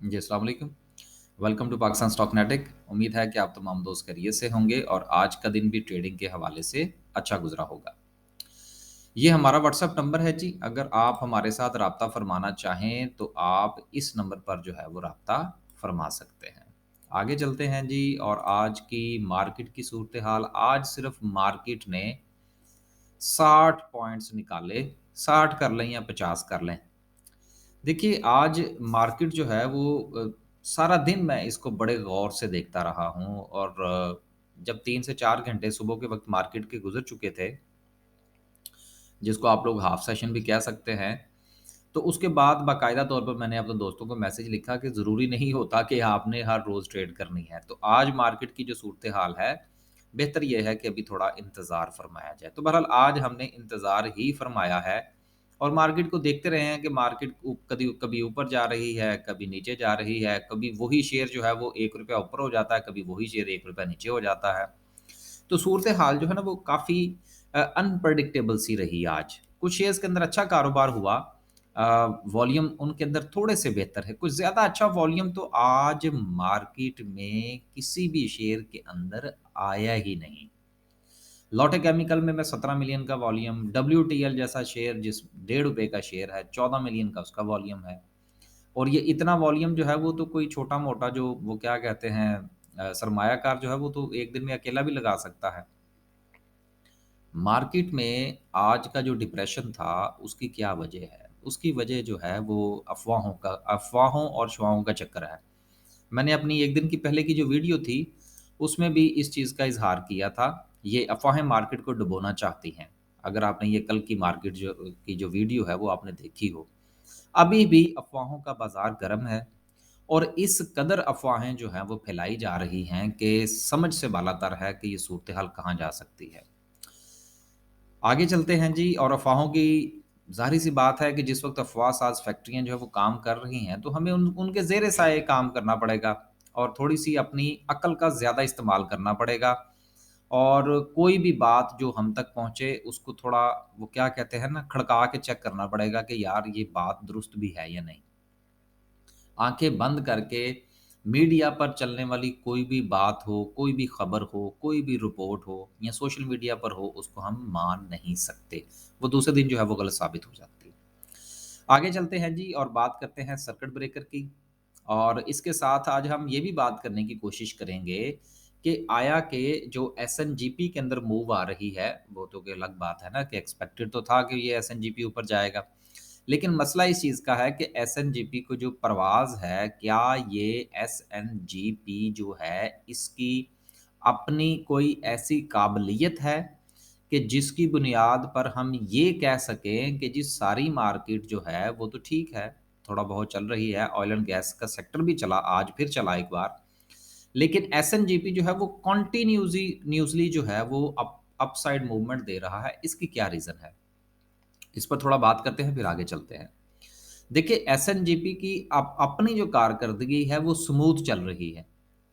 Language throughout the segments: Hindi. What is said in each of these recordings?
जी, अस्सलाम वालेकुम। वेलकम टू पाकिस्तान स्टॉक नेटिक। उम्मीद है कि आप तमाम दोस्त खैरियत से होंगे और आज का दिन भी ट्रेडिंग के हवाले से अच्छा गुज़रा होगा। ये हमारा व्हाट्सएप नंबर है जी, अगर आप हमारे साथ राब्ता फ़रमाना चाहें, तो आप इस नंबर पर जो है वो राब्ता फ़रमा सकते हैं। आगे चलते हैं जी और आज की मार्केट की सूरत-ए-हाल, आज सिर्फ़ मार्केट ने 60 पॉइंट्स निकाले, 60 कर लें या 50 कर लें। देखिए, आज मार्केट जो है वो सारा दिन मैं इसको बड़े गौर से देखता रहा हूँ और जब 3 से 4 घंटे सुबह के वक़्त मार्केट के गुज़र चुके थे, जिसको आप लोग हाफ सेशन भी कह सकते हैं, तो उसके बाद बाकायदा तौर पर मैंने अपने दोस्तों को मैसेज लिखा कि ज़रूरी नहीं होता कि आपने हर रोज़ ट्रेड करनी है। तो आज मार्केट की जो सूरत-ए-हाल है, बेहतर ये है कि अभी थोड़ा इंतज़ार फ़रमाया जाए। तो बहरहाल आज हमने इंतज़ार ही फ़रमाया है और मार्केट को देखते रहे हैं कि मार्केट कभी कभी ऊपर जा रही है, कभी नीचे जा रही है, कभी वही शेयर जो है वो ₹1 ऊपर हो जाता है, कभी वही शेयर ₹1 नीचे हो जाता है। तो सूरत-ए-हाल जो है ना वो काफ़ी अनप्रेडिक्टेबल सी रही आज। कुछ शेयर्स के अंदर अच्छा कारोबार हुआ, वॉल्यूम उनके अंदर थोड़े से बेहतर है, कुछ ज़्यादा अच्छा वॉल्यूम तो आज मार्केट में किसी भी शेयर के अंदर आया ही नहीं। लॉटे केमिकल में मैं 17 मिलियन का वॉल्यूम, डब्ल्यूटीएल जैसा शेयर जिस ₹1.5 का शेयर है, 14 मिलियन का उसका वॉल्यूम है। और ये इतना वॉल्यूम जो है वो तो कोई छोटा-मोटा जो वो क्या कहते हैं सरमायाकार जो है वो तो एक दिन में अकेला भी लगा सकता है। मार्केट में आज का जो डिप्रेशन था, उसकी क्या वजह है? उसकी वजह जो है वो अफ़वाहों और शुआहों का चक्कर है। मैंने अपनी 1 दिन की पहले की जो वीडियो थी, उसमें भी इस चीज़ का इज़हार किया था। ये अफ़वाहें मार्केट को डुबोना चाहती हैं। अगर आपने ये कल की मार्केट जो वीडियो है, वो आपने देखी हो। अभी भी अफ़वाहों का बाज़ार गर्म है और इस कदर अफ़वाहें जो हैं, वो फैलाई जा रही हैं कि समझ से बालातर है कि ये सूरत-ए-हाल कहाँ जा सकती है। आगे चलते हैं जी और अफ़वाहों की ज़ाहिर-सी बात है कि जिस वक़्त अफ़वाह साज़ फैक्ट्रियाँ जो है वो काम कर रही हैं, तो हमें उनके ज़ेर साए काम करना पड़ेगा और थोड़ी-सी अपनी अक्ल का ज़्यादा इस्तेमाल करना पड़ेगा और कोई भी बात जो हम तक पहुँचे उसको थोड़ा वो क्या कहते हैं ना खड़का के चेक करना पड़ेगा कि यार ये बात दुरुस्त भी है या नहीं। आँखें बंद करके मीडिया पर चलने वाली कोई भी बात हो, कोई भी खबर हो, कोई भी रिपोर्ट हो या सोशल मीडिया पर हो, उसको हम मान नहीं सकते। वो दूसरे दिन जो है वो गलत साबित हो जाती है। आगे चलते हैं जी और बात करते हैं सर्किट ब्रेकर की और इसके साथ आज हम ये भी बात करने की कोशिश करेंगे कि आया कि जो एसएनजीपी के अंदर मूव आ रही है, वो तो कि अलग बात है ना कि एक्सपेक्टेड तो था कि ये एसएनजीपी ऊपर जाएगा। लेकिन मसला इस चीज़ का है कि एसएनजीपी को जो परवाज़ है, क्या ये एसएनजीपी जो है, इसकी अपनी कोई ऐसी काबिलियत है कि जिसकी बुनियाद पर हम ये कह सकें कि जी सारी मार्केट जो है, वो तो ठीक है, थोड़ा बहुत चल रही है, ऑयल एंड गैस का सेक्टर भी चला, आज फिर चला एक बार। लेकिन एसएनजीपी जो है वो कंटीन्यूअसली जो है वो अपसाइड मूवमेंट दे रहा है, इसकी क्या रीज़न है? इस पर थोड़ा बात करते हैं, फिर आगे चलते हैं। देखिए, एसएनजीपी की अपनी जो कारकर्दगी है, वो स्मूथ चल रही है।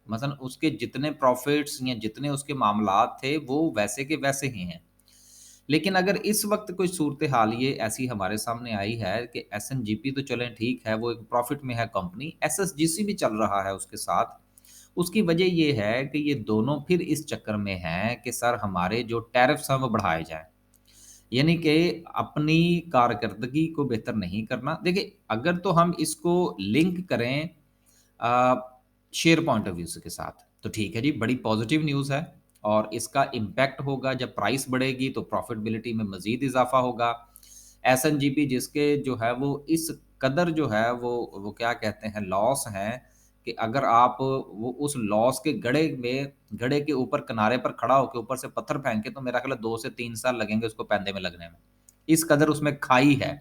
मसलन उसके जितने प्रॉफ़िट्स या जितने उसके मामलात थे, वो वैसे के वैसे ही हैं। लेकिन अगर इस वक़्त कोई सूरत-ए-हाल ये ऐसी हमारे सामने आई है कि एसएनजीपी तो चलें ठीक है, वो एक प्रॉफ़िट में है कंपनी, एसएसजीसी भी चल रहा है उसके साथ। उसकी वजह ये है कि ये दोनों फिर इस चक्कर में हैं कि सर हमारे जो टैरिफ्स हैं, वो बढ़ाए जाएँ। यानी कि अपनी कारकर्दगी को बेहतर नहीं करना। देखिए, अगर तो हम इसको लिंक करें अ, शेयर पॉइंट ऑफ व्यू से के साथ, तो ठीक है जी, बड़ी पॉज़िटिव न्यूज़ है और इसका इम्पैक्ट होगा जब प्राइस बढ़ेगी तो प्रॉफ़िटेबिलिटी में मज़ीद इज़ाफ़ा होगा। एसएनजीपी जिसके जो है वो इस कदर जो है वो क्या कहते हैं लॉस हैं कि अगर आप वो उस लॉस के गड़े के ऊपर किनारे पर खड़ा होके ऊपर से पत्थर फेंके तो मेरा ख़्याल है 2 से 3 साल लगेंगे उसको पैंदे में लगने में। इस कदर उसमें खाई है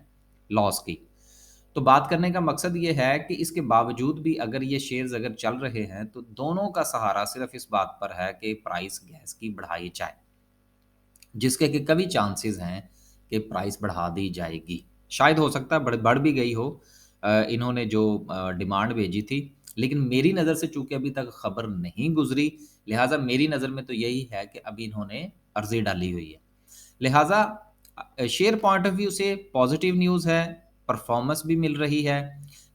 लॉस की। तो बात करने का मकसद ये है कि इसके बावजूद भी अगर ये शेयर्स अगर चल रहे हैं, तो दोनों का सहारा सिर्फ़ इस बात पर है कि प्राइस गैस की बढ़ाई जाए, जिसके कि कभी चांसेस हैं कि प्राइस बढ़ा दी जाएगी। शायद हो सकता है बढ़ भी गई हो इन्होंने जो डिमांड भेजी थी, लेकिन मेरी नज़र से चूँकि अभी तक खबर नहीं गुज़री, लिहाज़ा मेरी नज़र में तो यही है कि अभी इन्होंने अर्ज़ी डाली हुई है। लिहाज़ा शेयर पॉइंट ऑफ व्यू से पॉज़िटिव न्यूज़ है, परफ़ॉर्मेंस भी मिल रही है,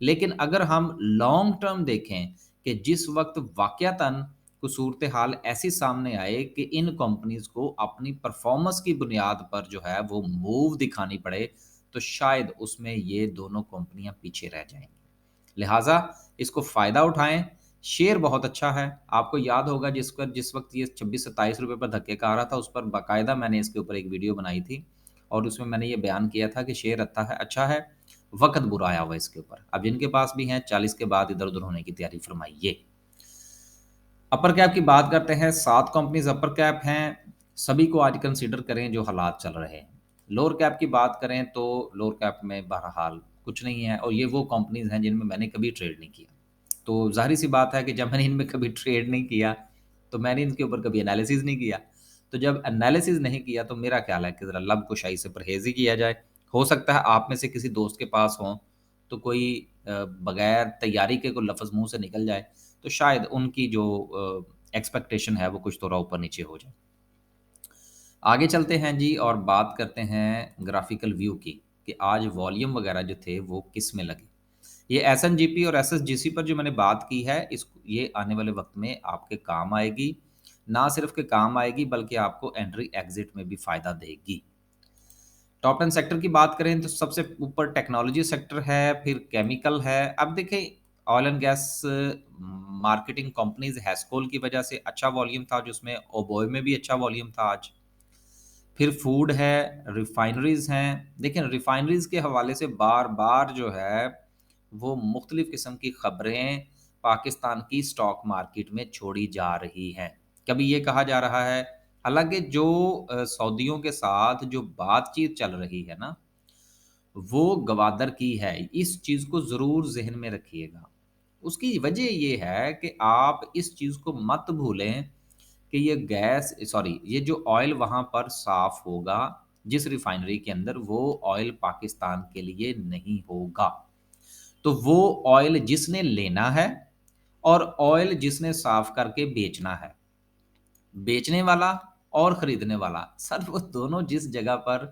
लेकिन अगर हम लॉन्ग टर्म देखें कि जिस वक़्त वाक़यातन कुछ सूरत-ए-हाल ऐसी सामने आए कि इन कंपनीज़ को अपनी परफ़ॉर्मेंस की बुनियाद पर जो है वो मूव दिखानी पड़े, तो शायद उसमें ये दोनों कंपनियाँ पीछे रह जाएँगी। लिहाज़ा इसको फ़ायदा उठाएँ, शेयर बहुत अच्छा है। आपको याद होगा जिस वक़्त ये 26-27 रुपए पर धक्के खा रहा था, उस पर बाकायदा मैंने इसके ऊपर एक वीडियो बनाई थी और उसमें मैंने ये बयान किया था कि शेयर अच्छा है, वक़्त बुरा आया हुआ है इसके ऊपर। अब जिनके पास भी हैं 40 के बाद इधर-उधर होने की तैयारी फरमाइए। अपर कैप की बात करते हैं, 7 कंपनीज़ अपर कैप हैं, सभी को आज कंसीडर करें जो हालात चल रहे हैं। लोअर कैप की बात करें तो लोअर कैप में बहरहाल कुछ नहीं है और ये वो कंपनीज़ हैं जिनमें मैंने कभी ट्रेड नहीं किया। तो ज़ाहिर-सी बात है कि जब मैंने इनमें कभी ट्रेड नहीं किया, तो मैंने इनके ऊपर कभी एनालिसिस नहीं किया। तो जब एनालिसिस नहीं किया तो मेरा ख़्याल है कि ज़रा लबकुशाई से परहेज़ ही किया जाए। हो सकता है आप में से किसी दोस्त के पास हों, तो कोई बगैर तैयारी के कोई लफ़्ज़ मुँह से निकल जाए, तो शायद उनकी जो एक्सपेक्टेशन है वो कुछ थोड़ा ऊपर-नीचे हो जाए। आगे चलते हैं जी और बात करते हैं ग्राफ़िकल व्यू की, कि आज वॉल्यूम वग़ैरह जो थे वो किस में लगे। ये एसएनजीपी और एसएसजीसी पर जो मैंने बात की है, ये आने वाले वक़्त में आपके काम आएगी। ना सिर्फ़ के काम आएगी बल्कि आपको एंट्री एग्ज़िट में भी फ़ायदा देगी। टॉप 10 सेक्टर की बात करें तो सबसे ऊपर टेक्नोलॉजी सेक्टर है, फिर केमिकल है। अब देखिए oil and gas marketing companies Hascol की वजह से अच्छा वॉल्यूम था जिसमें ओबॉय में भी अच्छा वॉल्यूम था आज। फिर फूड है, रिफाइनरीज़ हैं। देखिए रिफाइनरीज़ के हवाले से बार-बार जो है वो मुख्तलिफ़ किस्म की खबरें पाकिस्तान की स्टॉक मार्केट में छोड़ी जा रही हैं। कभी ये कहा जा रहा है हालाँकि जो सऊदियों के साथ जो बातचीत चल रही है ना, वो गवादर की है। इस चीज़ को ज़रूर ज़हन में रखिएगा। उसकी वजह ये है कि आप इस चीज़ को मत भूलें कि ये जो ऑयल वहाँ पर साफ़ होगा, जिस रिफ़ाइनरी के अंदर, वो ऑयल पाकिस्तान के लिए नहीं होगा। तो वो ऑयल जिसने लेना है और ऑयल जिसने साफ़ करके बेचना है। बेचने वाला और खरीदने वाला, सर वो दोनों जिस जगह पर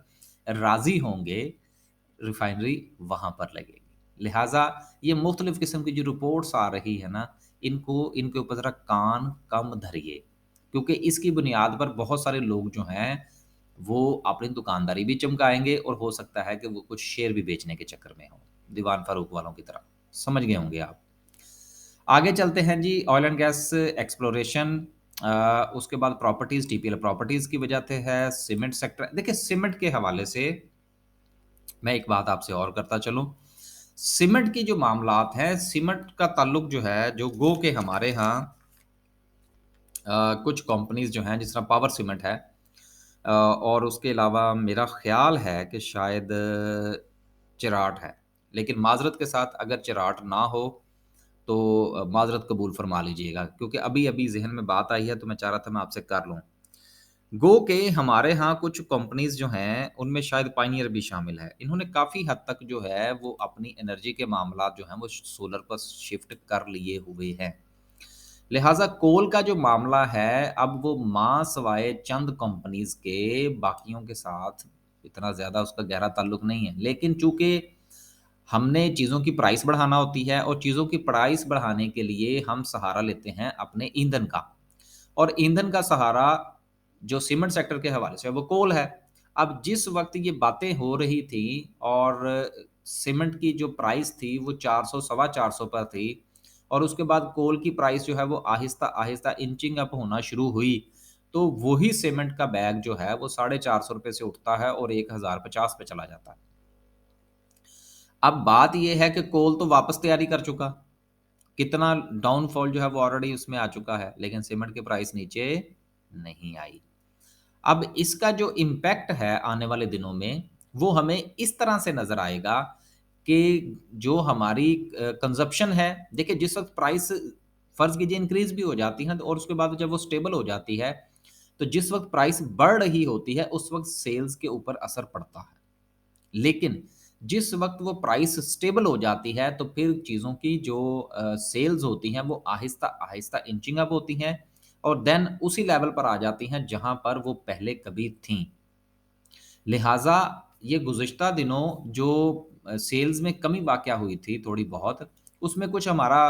राज़ी होंगे, रिफ़ाइनरी वहाँ पर लगेगी। लिहाज़ा ये मुख्तलिफ़ किस्म की जो रिपोर्ट्स आ रही है ना, इनके ऊपर ज़रा कान कम धरिए, क्योंकि इसकी बुनियाद पर बहुत सारे लोग जो हैं, वो अपनी दुकानदारी भी चमकाएँगे और हो सकता है कि वो कुछ शेयर भी बेचने के चक्कर में हों, दीवान फ़ारूक वालों की तरह। समझ गए होंगे आप। आगे चलते हैं जी ऑयल एंड गैस एक्सप्लोरेशन उसके बाद प्रॉपर्टीज़ टीपीएल प्रॉपर्टीज़ की वजह से है, सीमेंट सेक्टर देखिए सीमेंट के हवाले से मैं एक बात आपसे और करता चलूँ। सीमेंट की जो मामलात हैं, सीमेंट का ताल्लुक जो है, जो गो के हमारे यहाँ कुछ कंपनीज़ जो हैं, जिस तरह पावर सीमेंट है और उसके अलावा मेरा ख़्याल है कि शायद चिराट है। लेकिन माज़रत के साथ अगर चिराट ना हो, तो माज़रत कबूल फ़रमा लीजिएगा क्योंकि अभी-अभी ज़हन में बात आई है, तो मैं चाह रहा था मैं आपसे कर लूँ। गो के हमारे यहाँ कुछ कंपनीज़ जो हैं, उनमें शायद पायनियर भी शामिल है। इन्होंने काफ़ी हद तक जो है, वो अपनी एनर्जी के मामलात जो हैं, वो सोलर पर शिफ्ट कर लिए हुए हैं। लिहाज़ा कोल का जो मामला है, अब वो माँ सवाए चंद कंपनीज़ के बाकियों के साथ इतना ज़्यादा उसका गहरा ताल्लुक नहीं है। लेकिन चूँकि हमने चीज़ों की प्राइस बढ़ाना होती है और चीज़ों की प्राइस बढ़ाने के लिए हम सहारा लेते हैं अपने ईंधन का। और ईंधन का सहारा जो सीमेंट सेक्टर के हवाले से है वो कोल है। अब जिस वक़्त ये बातें हो रही थी और सीमेंट की जो प्राइस थी वो 400 सवा 400 पर थी और उसके बाद कोल की प्राइस जो है वो आहिस्ता-आहिस्ता इंचिंग अप होना शुरू हुई। तो वही सीमेंट का बैग जो है वो ₹450 से उठता है और 1050 पे चला जाता है। अब बात ये है कि कोल तो वापस तैयारी कर चुका। कितना डाउनफॉल जो है वो ऑलरेडी उसमें आ चुका है, लेकिन सीमेंट की प्राइस नीचे नहीं आई। अब इसका जो इम्पैक्ट है आने वाले दिनों में, वो हमें इस तरह से नज़र आएगा कि जो हमारी कंज़प्शन है, देखिए जिस वक़्त प्राइस फ़र्ज़ कीजिए इंक्रीज़ भी हो जाती है और उसके बाद जब वो स्टेबल हो जाती है, तो जिस वक़्त प्राइस बढ़ रही होती है, उस वक़्त सेल्स के ऊपर असर पड़ता है। लेकिन जिस वक़्त वो प्राइस स्टेबल हो जाती है, तो फिर चीज़ों की जो सेल्स होती हैं, वो आहिस्ता-आहिस्ता इंचिंग अप होती हैं और देन उसी लेवल पर आ जाती हैं, जहाँ पर वो पहले कभी थीं। लिहाज़ा ये गुज़िश्ता दिनों जो सेल्स में कमी वाक़या हुई थी थोड़ी बहुत, उसमें कुछ हमारा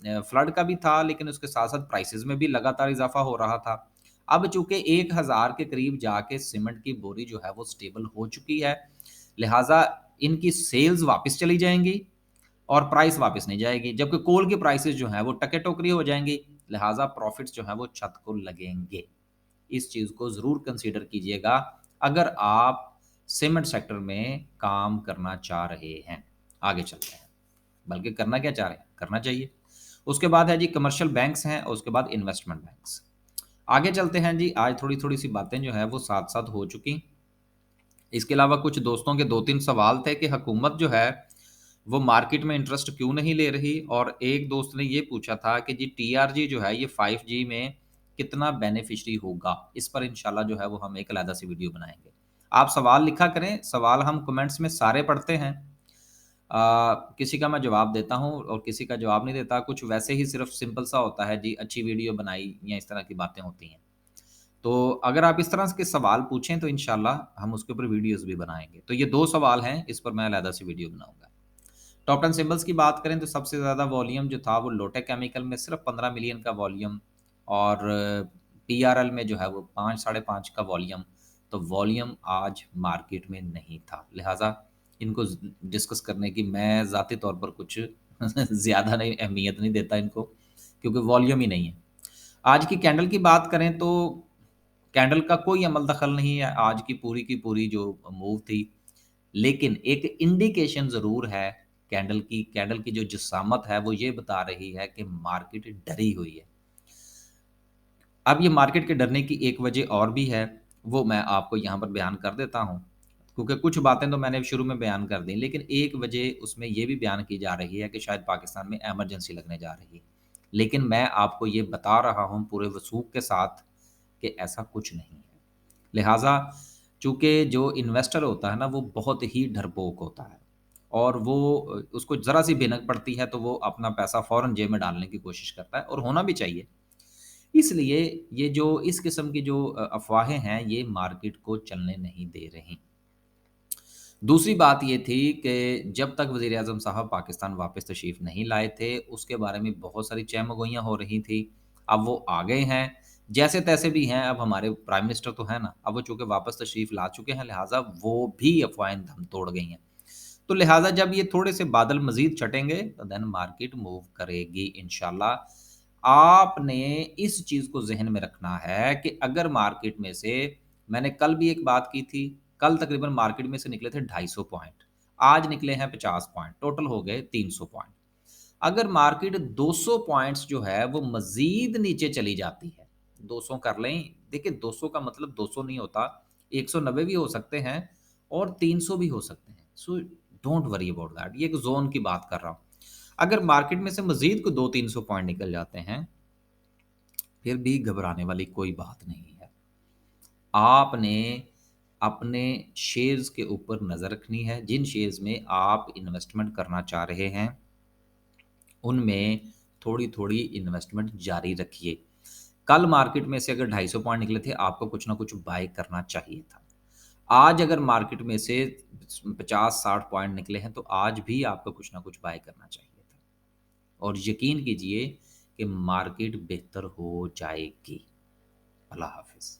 फ्लड का भी था, लेकिन उसके साथ-साथ प्राइसेज़ में भी लगातार इज़ाफ़ा हो रहा था। अब चूँकि 1000 के करीब जाके सीमेंट की बोरी जो है वो स्टेबल हो चुकी है, लिहाज़ा इनकी सेल्स वापस चली जाएँगी और प्राइस वापस नहीं जाएगी। जबकि कोल की प्राइसेज़ जो हैं वो टके-टोकरी हो जाएँगी, लिहाज़ा प्रॉफ़िट्स जो हैं वो छत को लगेंगे। इस चीज़ को ज़रूर कंसीडर कीजिएगा अगर आप सीमेंट सेक्टर में काम करना चाह रहे हैं। आगे चलते हैं, बल्कि करना क्या चाह रहे हैं, करना चाहिए। उसके बाद है जी कमर्शियल बैंक्स हैं और उसके बाद इन्वेस्टमेंट बैंक्स। आगे चलते हैं जी, आज थोड़ी-थोड़ी सी बातें जो हैं वो साथ-साथ हो चुकी। इसके अलावा कुछ दोस्तों के 2-3 सवाल थे कि हुकूमत जो है, वो मार्केट में इंटरेस्ट क्यों नहीं ले रही? और एक दोस्त ने ये पूछा था कि जी टीआरजी जो है ये 5G में कितना बेनिफिशियरी होगा? इस पर इंशाल्लाह जो है वो हम एक अलग से वीडियो बनाएँगे। आप सवाल लिखा करें, सवाल हम कमेंट्स में सारे पढ़ते हैं। किसी का मैं जवाब देता हूँ और किसी का जवाब नहीं देता। कुछ वैसे ही सिर्फ़ सिंपल सा होता है जी, अच्छी वीडियो बनाई या इस तरह की बातें होती हैं। तो अगर आप इस तरह के सवाल पूछें तो इंशाल्लाह हम उसके ऊपर वीडियोज़ भी बनाएँगे। तो ये 2 सवाल हैं, इस पर मैं अलग से वीडियो बनाऊँगा। टॉप 10 सिम्बल्स की बात करें तो सबसे ज़्यादा वॉल्यूम जो था वो लोटेक केमिकल में सिर्फ 15 मिलियन का वॉल्यूम और पीआरएल में जो है वो 5 साढ़े 5 का वॉल्यूम। तो वॉल्यूम आज मार्केट में नहीं था। लिहाज़ा इनको डिस्कस करने की मैं ज़ाती तौर पर कुछ ज़्यादा नहीं अहमियत नहीं देता इनको, क्योंकि वॉल्यूम ही नहीं है। आज की कैंडल की बात करें तो कैंडल का कोई अमल दखल नहीं है आज की पूरी जो मूव थी। लेकिन एक इंडिकेशन ज़रूर है कैंडल की जो जिसामत है वो ये बता रही है कि मार्केट डरी हुई है। अब ये मार्केट के डरने की एक वजह और भी है, वो मैं आपको यहाँ पर बयान कर देता हूँ। क्योंकि कुछ बातें तो मैंने शुरू में बयान कर दी, लेकिन एक वजह उसमें ये भी बयान की जा रही है कि शायद पाकिस्तान में इमरजेंसी लगने जा रही है। लेकिन मैं आपको ये बता रहा हूँ पूरे वसूख के साथ कि ऐसा कुछ नहीं है। लिहाज़ा चूँकि जो इन्वेस्टर होता है ना, वो बहुत ही डरपोक होता है और वो उसको ज़रा-सी भिनक पड़ती है, तो वो अपना पैसा फ़ौरन जेब में डालने की कोशिश करता है और होना भी चाहिए। इसलिए ये जो इस किस्म की जो अफ़वाहें हैं, ये मार्केट को चलने नहीं दे रहीं। दूसरी बात ये थी कि जब तक वज़ीर-ए-आज़म साहब पाकिस्तान वापस तशरीफ़ नहीं लाए थे, उसके बारे में बहुत सारी चहमगोइयाँ हो रही थी। अब वो आ गए हैं, जैसे-तैसे भी हैं, अब हमारे प्राइम मिनिस्टर तो हैं ना, अब वो चूँकि वापस तशरीफ़ ला चुके हैं, लिहाज़ा वो भी अफ़वाहें दम तोड़ गई हैं। तो लिहाज़ा जब ये थोड़े से बादल मज़ीद छटेंगे, तो देन मार्केट मूव करेगी इंशाल्लाह। आपने इस चीज़ को ज़हन में रखना है कि अगर मार्केट में से मैंने कल भी एक बात की थी, कल तकरीबन मार्केट में से निकले थे 250 पॉइंट, आज निकले हैं 50 पॉइंट, टोटल हो गए 300 पॉइंट। अगर मार्केट 200 पॉइंट्स जो है वो मज़ीद नीचे चली जाती है, 200 कर लें, देखिए 200 का मतलब 200 नहीं होता, 190 भी हो सकते हैं और 300 भी हो सकते हैं। So don't worry about that, ये एक ज़ोन की बात कर रहा हूँ। अगर मार्केट में से मज़ीद को 2-300 पॉइंट निकल जाते हैं, फिर भी घबराने वाली कोई बात नहीं है। आपने अपने शेयर्स के ऊपर नज़र रखनी है, जिन शेयर्स में आप इन्वेस्टमेंट करना चाह रहे हैं, उनमें थोड़ी-थोड़ी इन्वेस्टमेंट जारी रखिए। कल मार्केट में से अगर 250 पॉइंट निकले थे, आपको कुछ ना कुछ बाय करना चाहिए था। आज अगर मार्केट में से 50-60 पॉइंट निकले हैं, तो आज भी आपको कुछ ना कुछ बाय करना चाहिए था। और यकीन कीजिए कि मार्केट बेहतर हो जाएगी। अल्लाह हाफ़िज़।